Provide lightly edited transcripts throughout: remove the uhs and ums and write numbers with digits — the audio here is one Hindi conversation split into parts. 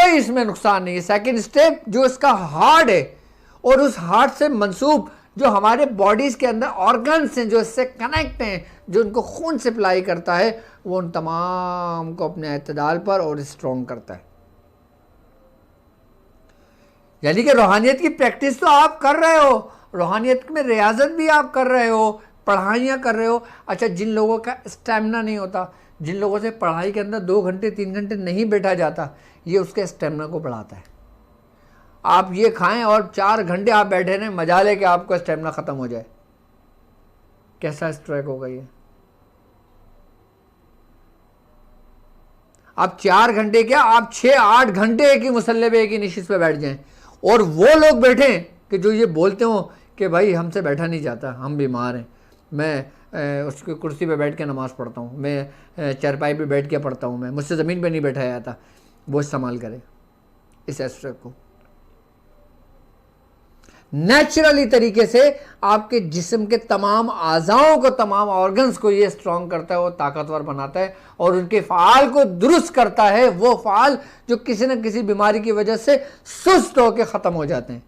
कोई इसमें नुकसान नहीं है। सेकंड स्टेप जो इसका हार्ट है और उस हार्ट से मंसूब जो हमारे बॉडीज के अंदर ऑर्गन्स हैं जो इससे कनेक्ट हैं, जो उनको खून सप्लाई करता है, वो उन तमाम को अपने एतदाल पर और स्ट्रॉन्ग करता है। यानी कि रूहानियत की प्रैक्टिस तो आप कर रहे हो, रूहानियत में रियाजत भी आप कर रहे हो, पढ़ाइयाँ कर रहे हो। अच्छा, जिन लोगों का स्टेमिना नहीं होता, जिन लोगों से पढ़ाई के अंदर 2 घंटे 3 घंटे नहीं बैठा जाता, ये उसके स्टेमिना को बढ़ाता है। आप ये खाएं और 4 घंटे आप बैठे रहें, मजा ले कि आपका स्टेमिना ख़त्म हो जाए, कैसा स्ट्राइक होगा ये। आप 4 घंटे क्या, आप 6-8 घंटे एक ही मुसल्ले पे एक ही निशित पे बैठ जाएं, और वो लोग बैठें कि जो ये बोलते हो कि भाई हमसे बैठा नहीं जाता, हम बीमार हैं, मैं उसकी कुर्सी पे बैठ के नमाज़ पढ़ता हूँ, मैं चारपाई पे बैठ के पढ़ता हूँ, मैं मुझसे ज़मीन पे नहीं बैठा जाता, वो इस्तेमाल करें इस एस्ट्रेक को। नेचुरली तरीके से आपके जिस्म के तमाम आज़ाओं को, तमाम ऑर्गन्स को ये स्ट्रॉन्ग करता है, वो ताकतवर बनाता है और उनके फ़ाल को दुरुस्त करता है, वो फ़ाल जो किसी न किसी बीमारी की वजह से सुस्त होकर ख़त्म हो जाते हैं।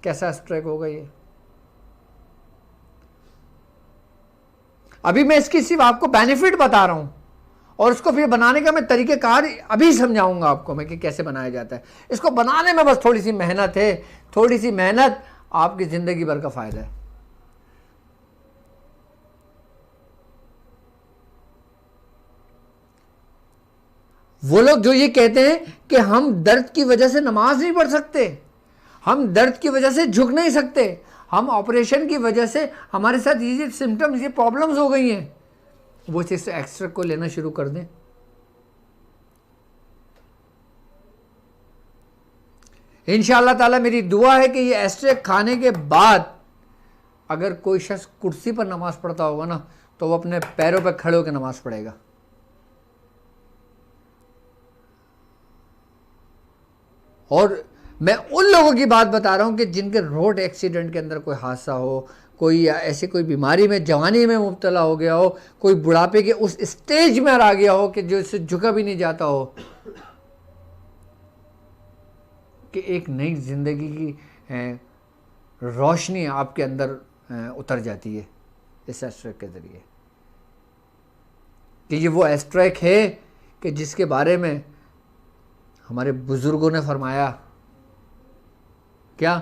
कैसा स्ट्राइक होगा ये। अभी मैं इसकी सिर्फ आपको बेनिफिट बता रहा हूं और इसको फिर बनाने का मैं तरीक़ेकार अभी समझाऊंगा आपको मैं कि कैसे बनाया जाता है। इसको बनाने में बस थोड़ी सी मेहनत है, थोड़ी सी मेहनत आपकी ज़िंदगी भर का फ़ायदा है। वो लोग जो ये कहते हैं कि हम दर्द की वजह से नमाज नहीं पढ़ सकते, हम दर्द की वजह से झुक नहीं सकते, हम ऑपरेशन की वजह से हमारे साथ ये सिम्टम्स, ये प्रॉब्लम्स हो गई हैं, वो इस एक्सट्रैक्ट को लेना शुरू कर दें। इंशाअल्लाह ताला मेरी दुआ है कि ये एक्सट्रैक्ट खाने के बाद अगर कोई शख्स कुर्सी पर नमाज पढ़ता होगा ना, तो वो अपने पैरों पर खड़े होकर नमाज पढ़ेगा। और मैं उन लोगों की बात बता रहा हूं कि जिनके रोड एक्सीडेंट के अंदर कोई हादसा हो, कोई ऐसी कोई बीमारी में जवानी में मुब्तला हो गया हो, कोई बुढ़ापे के उस स्टेज में आ गया हो कि जो इससे झुका भी नहीं जाता हो, कि एक नई जिंदगी की रोशनी आपके अंदर उतर जाती है इस एस्ट्रैक के ज़रिए। कि ये वो एस्ट्रैक है कि जिसके बारे में हमारे बुज़ुर्गों ने फरमाया क्या,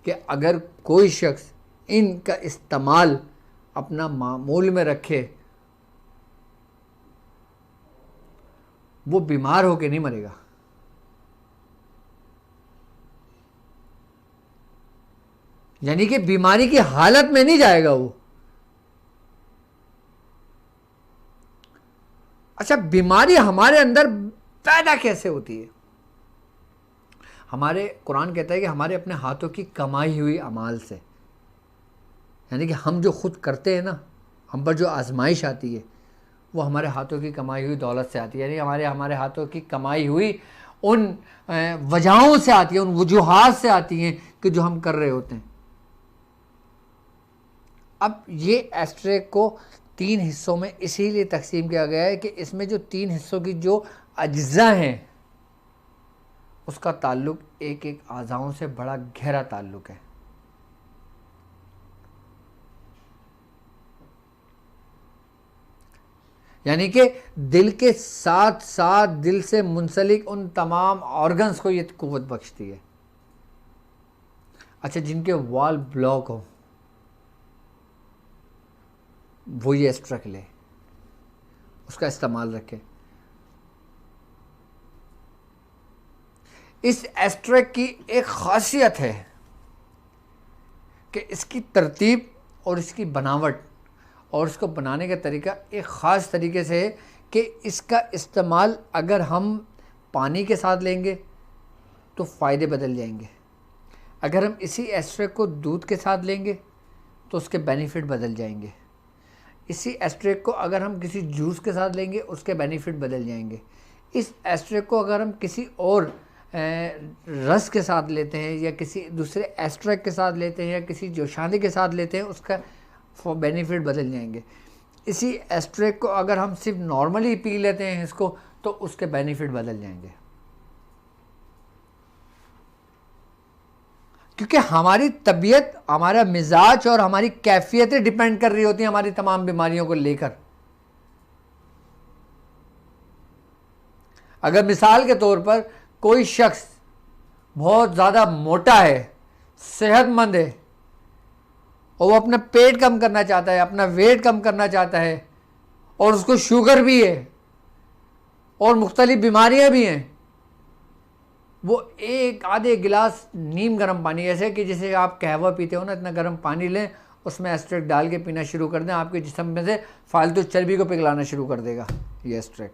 कि अगर कोई शख्स इनका इस्तेमाल अपना मामूल में रखे, वो बीमार होके नहीं मरेगा। यानी कि बीमारी की हालत में नहीं जाएगा वो। अच्छा, बीमारी हमारे अंदर पैदा कैसे होती है? हमारे कुरान कहता है कि हमारे अपने हाथों की कमाई हुई अमाल से, यानी कि हम जो खुद करते हैं ना, हम पर जो आजमाइश आती है वो हमारे हाथों की कमाई हुई दौलत से आती है, यानी हमारे हाथों की कमाई हुई उन वजहों से आती है, उन वजूहात से आती हैं कि जो हम कर रहे होते हैं। अब ये एस्ट्रैक को 3 हिस्सों में इसीलिए तकसीम किया गया है कि इसमें जो 3 हिस्सों की जो अज्जा हैं उसका ताल्लुक एक एक आज़ाओं से बड़ा गहरा ताल्लुक है। यानी कि दिल के साथ साथ दिल से मुंसलिक उन तमाम ऑर्गन्स को ये कुव्वत बख्शती है। अच्छा, जिनके वॉल ब्लॉक हो वो ये एस्ट्रैक ले, उसका इस्तेमाल रखें। इस एस्ट्रैक की एक ख़ासियत है कि इसकी तरतीब और इसकी बनावट और इसको बनाने का तरीका एक ख़ास तरीके से है कि इसका इस्तेमाल अगर हम पानी के साथ लेंगे तो फ़ायदे बदल जाएंगे, अगर हम इसी एस्ट्रैक को दूध के साथ लेंगे तो उसके बेनिफिट बदल जाएंगे, इसी एस्ट्रैक को अगर हम किसी जूस के साथ लेंगे उसके बेनिफिट बदल जाएंगे, इस एस्ट्रैक को अगर हम किसी और रस के साथ लेते हैं या किसी दूसरे एस्ट्रैक के साथ लेते हैं या किसी जोशानी के साथ लेते हैं उसका बेनिफिट बदल जाएंगे। इसी एस्ट्रैक को अगर हम सिर्फ नॉर्मली पी लेते हैं इसको तो उसके बेनिफिट बदल जाएंगे। क्योंकि हमारी तबीयत, हमारा मिजाज और हमारी कैफियतें डिपेंड कर रही होती हैं हमारी तमाम बीमारियों को लेकर। अगर मिसाल के तौर पर कोई शख्स बहुत ज़्यादा मोटा है, सेहतमंद है, और वो अपना पेट कम करना चाहता है, अपना वेट कम करना चाहता है, और उसको शुगर भी है और मुख्तलिफ बीमारियां भी हैं, वो एक आधे गिलास नीम गर्म पानी, ऐसे कि जैसे आप कहवा पीते हो ना, इतना गर्म पानी लें, उसमें एस्ट्रेक डाल के पीना शुरू कर दें, आपके जिस्म में से फालतू चर्बी को पिघलाना शुरू कर देगा ये एस्ट्रेक।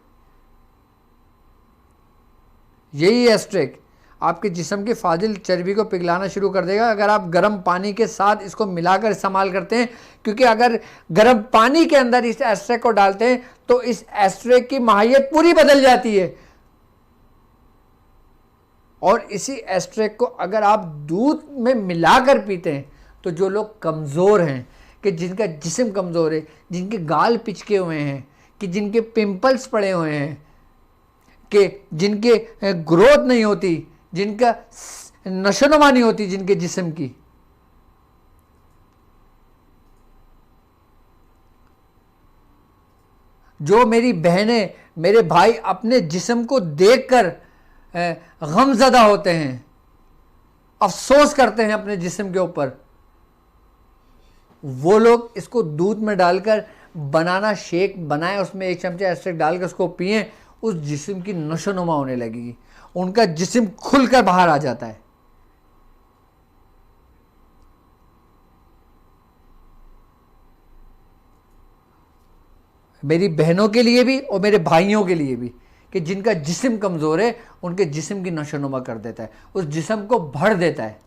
यही एस्ट्रेक आपके जिस्म की फाजिल चर्बी को पिघलाना शुरू कर देगा अगर आप गर्म पानी के साथ इसको मिलाकर इस्तेमाल करते हैं। क्योंकि अगर गर्म पानी के अंदर इस एस्ट्रेक को डालते हैं तो इस एस्ट्रेक की माहियत पूरी बदल जाती है। और इसी एस्ट्रेक को अगर आप दूध में मिलाकर पीते हैं तो जो लोग कमज़ोर हैं, कि जिनका जिस्म कमज़ोर है, जिनके गाल पिचके हुए हैं, कि जिनके पिंपल्स पड़े हुए हैं, कि जिनके ग्रोथ नहीं होती, जिनका नशोनुमा नहीं होती जिनके जिस्म की, जो मेरी बहनें, मेरे भाई अपने जिस्म को देखकर गमज़दा होते हैं, अफसोस करते हैं अपने जिस्म के ऊपर, वो लोग इसको दूध में डालकर बनाना शेक बनाएं, उसमें 1 चमचा एस्ट्रेक डालकर उसको पिएं, उस जिस्म की नशोनुमा होने लगेगी, उनका जिस्म खुलकर बाहर आ जाता है। मेरी बहनों के लिए भी और मेरे भाइयों के लिए भी, कि जिनका जिस्म कमज़ोर है, उनके जिस्म की नशोनुमा कर देता है, उस जिस्म को भर देता है।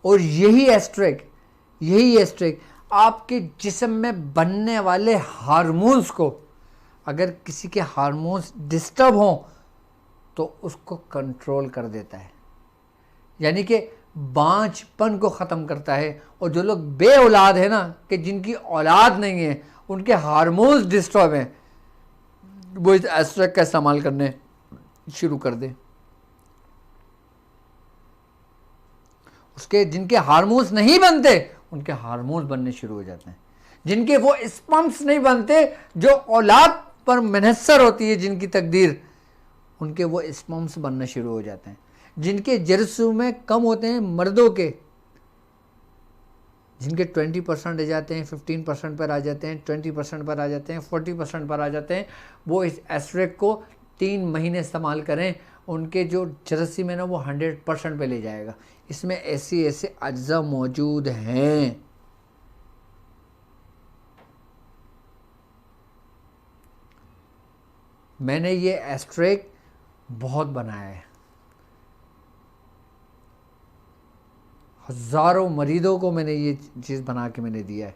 और यही एस्ट्रेक आपके जिस्म में बनने वाले हार्मोन्स को, अगर किसी के हार्मोन्स डिस्टर्ब हों तो उसको कंट्रोल कर देता है, यानी कि बांझपन को ख़त्म करता है। और जो लोग बे औलाद है ना, कि जिनकी औलाद नहीं है, उनके हार्मोन्स डिस्टर्ब हैं, वो इस एस्ट्रेक का इस्तेमाल करने शुरू कर दें। उसके जिनके हार्मोन्स नहीं बनते, उनके हार्मोन्स बनने शुरू हो जाते हैं। जिनके वो स्पर्म्स नहीं बनते, जो औलाद पर मुनहसर होती है जिनकी तकदीर, उनके वो स्पर्म्स बनना शुरू हो जाते हैं। जिनके जरासीम कम होते हैं मर्दों के, जिनके 20% रह जाते हैं, 15% पर आ जाते हैं, 20% पर आ जाते हैं, 40% पर आ जाते हैं, वो इस एस्ट्रेक को 3 महीने इस्तेमाल करें, उनके जो जरासीम है ना वो 100% पे ले जाएगा। इसमें ऐसे अज्जा मौजूद हैं। मैंने ये एस्ट्रेक बहुत बनाया है, हज़ारों मरीज़ों को मैंने ये चीज़ बना के मैंने दिया है।